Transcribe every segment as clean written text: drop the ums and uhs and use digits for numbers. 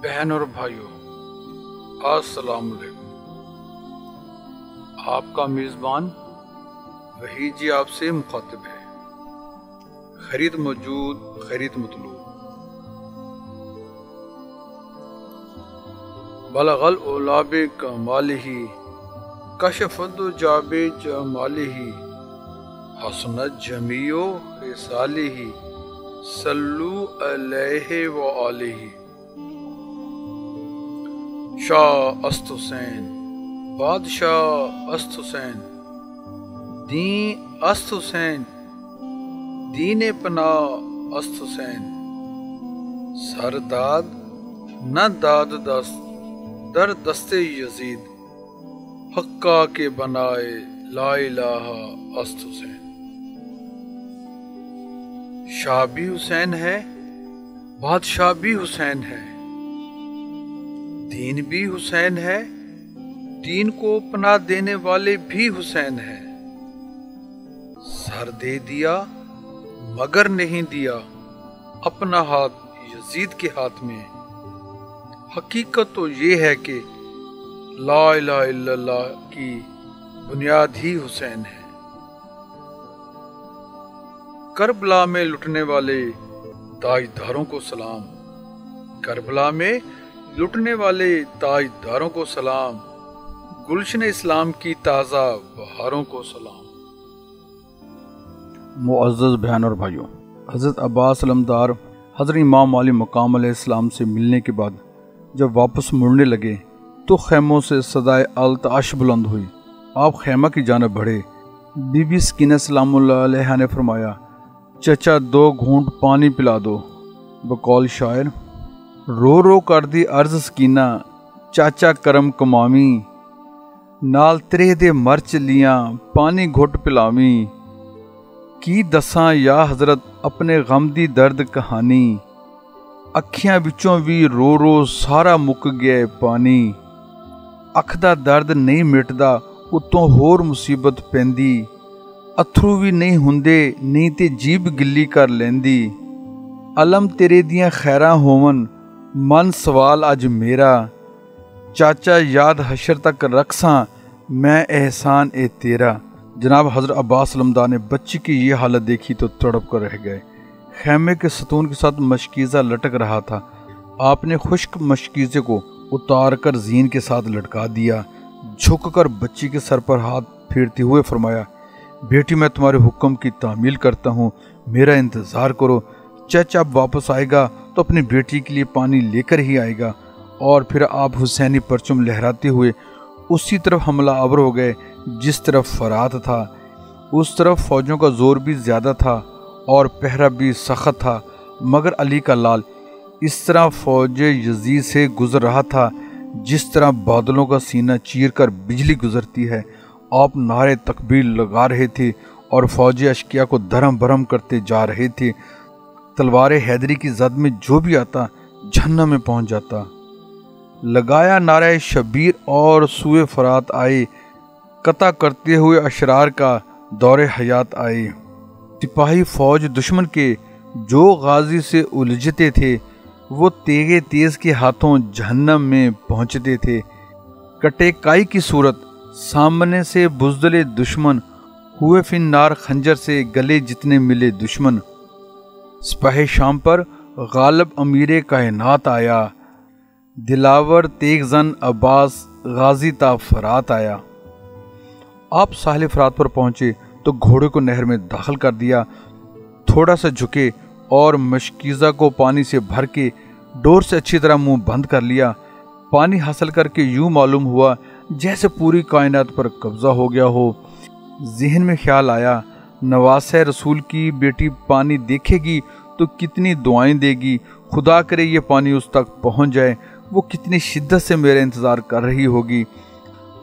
बहन और भाइयों, अस्सलाम वालेकुम। आपका मेज़बान वहीद जी आपसे मुखातिब है। खैरियत मौजूद, खैरियत मतलूब। बलगल ओलाबे कमालिही कशफद जाबे जमालिही हसनत जमीओ हिसालिही सल्लू अलैहि व आलिही। शाह अस्त हुसैन, बादशाह अस्त हुसैन, दीन अस्त हुसैन, दीने पना अस्त हुसैन। सरदाद न दाद दस्त दर दस्ते यजीद, हक्का के बनाए ला इलाहा अस्त हुसैन। शाह भी हुसैन है, बादशाह भी हुसैन है, दीन भी हुसैन है, दीन को पनाह देने वाले भी हुसैन है। सर दे दिया मगर नहीं दिया अपना हाथ यजीद के हाथ में। हकीकत तो ये है कि ला इलाहा इल्लल्लाह की बुनियाद ही हुसैन है। करबला में लुटने वाले ताजदारों को सलाम, करबला में लुटने वाले ताजदारों को सलाम, गुलशन इस्लाम की ताज़ा बहारों को सलाम। मुअज़्ज़ज़ बहन और भाइयों, हज़रत अब्बास अलमदार हज़रत इमाम अली मकाम अलैहिस्सलाम से मिलने के बाद जब वापस मुड़ने लगे तो खैमों से सदाए अल्ताश बुलंद हुई। आप खैमा की जानिब बढ़े। बीबी सकीना सलामुल्लाह अलैहा ने फरमाया, चचा 2 घूंट पानी पिला दो। बकौल शायर, रो रो कर दी अर्ज सकीना, चाचा करम कमावी, नाल त्रेह दे मर चलियां पानी घुट पिलावी। की दसां या हजरत अपने गम दी दर्द कहानी, अखियां विचों भी रो रो सारा मुक गया पानी। अख दा दर्द नहीं मिटदा उत्तों होर मुसीबत पैंदी, अथरू भी नहीं हुंदे नहीं ते जीभ गिल्ली कर लैंदी। अलम तेरे दियां खैरां होवन मन सवाल अज मेरा, चाचा याद हशर तक रखसां मैं एहसान ए तेरा। जनाब हज़रत अब्बास अलमदार ने बच्ची की ये हालत देखी तो तड़प कर रह गए। खैमे के सतून के साथ मशकीज़ा लटक रहा था। आपने खुश्क मशकीज़े को उतार कर जीन के साथ लटका दिया। झुककर बच्ची के सर पर हाथ फेरते हुए फरमाया, बेटी मैं तुम्हारे हुक्म की तामील करता हूँ, मेरा इंतज़ार करो। चचा अब वापस आएगा तो अपनी बेटी के लिए पानी लेकर ही आएगा। और फिर आप हुसैनी परचम लहराते हुए उसी तरफ हमला आवर हो गए जिस तरफ फरात था। उस तरफ फौजों का जोर भी ज़्यादा था और पहरा भी सख्त था, मगर अली का लाल इस तरह फौज यजीद से गुजर रहा था जिस तरह बादलों का सीना चीर कर बिजली गुजरती है। आप नारे तकबीर लगा रहे थे और फौज अशकिया को धर्म भरम करते जा रहे थे। तलवार हैदरी की जद में जो भी आता जहन्नम में पहुंच जाता। लगाया नारा शबीर और सुए फरात आए, कता करते हुए अशरार का दौरे हयात आए। सिपाही फौज दुश्मन के जो गाजी से उलझते थे वो तेगे तेज के हाथों जहन्नम में पहुंचते थे। कटे काई की सूरत सामने से बुज़दिले दुश्मन, हुए फिन नार खंजर से गले जितने मिले दुश्मन। सिपाही शाम पर गालिब अमीरे कायनात आया, दिलावर तेग जन अब्बास गाजी ता फरात आया। आप साहिल फरात पर पहुंचे तो घोड़े को नहर में दाखिल कर दिया। थोड़ा सा झुके और मशकीज़ा को पानी से भर के डोर से अच्छी तरह मुंह बंद कर लिया। पानी हासिल करके यूं मालूम हुआ जैसे पूरी कायनात पर कब्जा हो गया हो। जहन में ख्याल आया, नवासे रसूल की बेटी पानी देखेगी तो कितनी दुआएं देगी। खुदा करे ये पानी उस तक पहुंच जाए, वो कितनी शिद्दत से मेरा इंतज़ार कर रही होगी।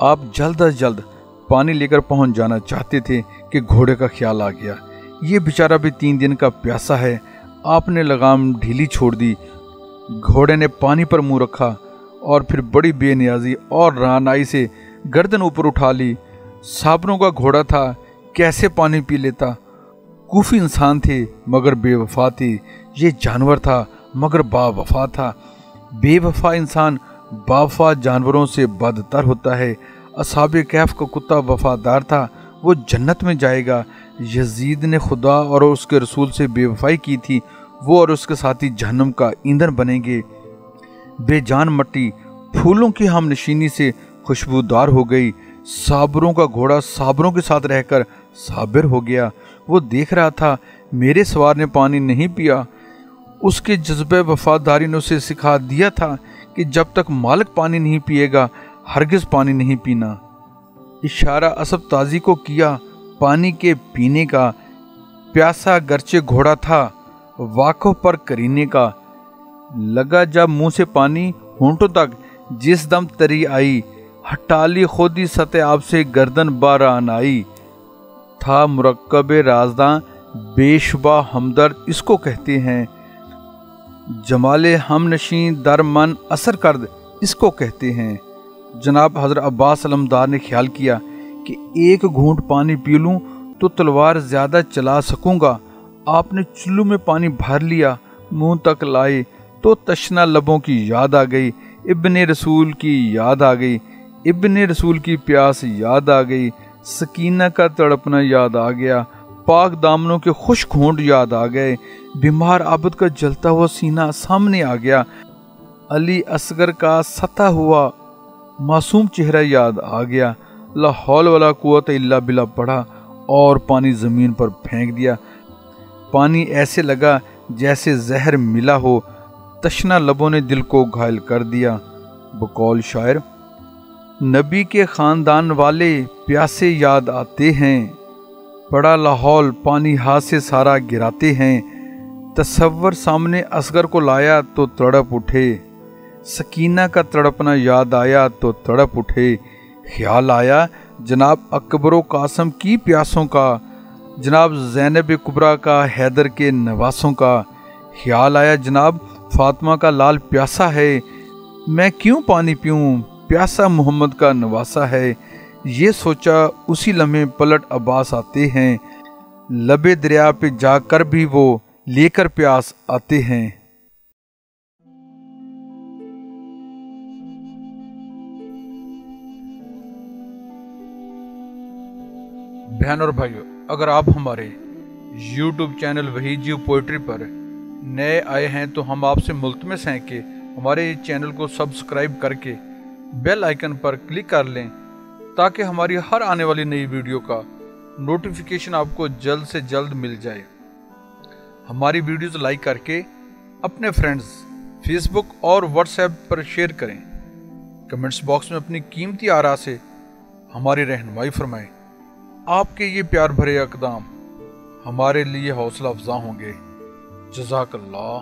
आप जल्द अज जल्द पानी लेकर पहुंच जाना चाहते थे कि घोड़े का ख्याल आ गया। ये बेचारा भी 3 दिन का प्यासा है। आपने लगाम ढीली छोड़ दी। घोड़े ने पानी पर मुंह रखा और फिर बड़ी बेनियाजी और रानाई से गर्दन ऊपर उठा ली। साबरों का घोड़ा था, कैसे पानी पी लेता। कूफी इंसान थे मगर बेवफा थे। ये जानवर था मगर बावफा था। बेवफा इंसान बावफा जानवरों से बदतर होता है। असहाबे कहफ का कुत्ता वफादार था, वो जन्नत में जाएगा। यजीद ने खुदा और उसके रसूल से बेवफाई की थी, वो और उसके साथी जहन्नम का ईंधन बनेंगे। बेजान मट्टी फूलों की हमनशीनी से खुशबूदार हो गई। साबरों का घोड़ा साबरों के साथ रहकर साबिर हो गया। वो देख रहा था, मेरे सवार ने पानी नहीं पिया। उसके जज्बे वफादारी ने उसे सिखा दिया था कि जब तक मालिक पानी नहीं पिएगा हरगिज पानी नहीं पीना। इशारा असब ताजी को किया पानी के पीने का। प्यासा गर्चे घोड़ा था वाक़ो पर करीने का। लगा जब मुंह से पानी होंठों तक जिस दम तरी आई, हटाली खुदी सतह आप से गर्दन बारान आई। था मुरक्कबे राजदां बेशुबा हमदर्द इसको कहते हैं। जमाले हमनशी दर मन असर कर्द इसको कहते हैं। जनाब हज़रत अब्बास अलमदार ने ख्याल किया कि एक घूंट पानी पी लूँ तो तलवार ज़्यादा चला सकूँगा। आपने चुल्लू में पानी भर लिया, मुंह तक लाए तो तशना लबों की याद आ गई। इब्ने रसूल की याद आ गई, इब्ने रसूल की प्यास याद आ गई। सकीना का तड़पना याद आ गया, पाक दामनों के खुश घूंट याद आ गए। बीमार आबद का जलता हुआ सीना सामने आ गया। अली असगर का सता हुआ मासूम चेहरा याद आ गया। ला हौल वला कुव्वत इल्ला बिल्लाह पढ़ा और पानी ज़मीन पर फेंक दिया। पानी ऐसे लगा जैसे जहर मिला हो। तशना लबों ने दिल को घायल कर दिया। बकौल शायर, नबी के ख़ानदान वाले प्यासे याद आते हैं। बड़ा लाहौल पानी हाथ से सारा गिराते हैं। तसव्वुर सामने असगर को लाया तो तड़प उठे। सकीना का तड़पना याद आया तो तड़प उठे। ख्याल आया जनाब अकबरो कासम की प्यासों का, जनाब ज़ैनब कुबरा का, हैदर के नवासों का। ख्याल आया जनाब फातिमा का लाल प्यासा है, मैं क्यों पानी पीऊँ, प्यासा मोहम्मद का नवासा है। ये सोचा उसी लम्हे पलट अब्बास आते हैं। लबे दरिया पे जाकर भी वो लेकर प्यास आते हैं। बहन और भाइयों, अगर आप हमारे YouTube चैनल वहीद पोइट्री पर नए आए हैं तो हम आपसे मुल्तमस हैं कि हमारे चैनल को सब्सक्राइब करके बेल आइकन पर क्लिक कर लें ताकि हमारी हर आने वाली नई वीडियो का नोटिफिकेशन आपको जल्द से जल्द मिल जाए। हमारी वीडियोस लाइक करके अपने फ्रेंड्स फेसबुक और व्हाट्सएप पर शेयर करें। कमेंट्स बॉक्स में अपनी कीमती आरा से हमारी रहनुमाई फरमाएं। आपके ये प्यार भरे अक़दाम हमारे लिए हौसला अफजा होंगे। जज़ाकल्लाह।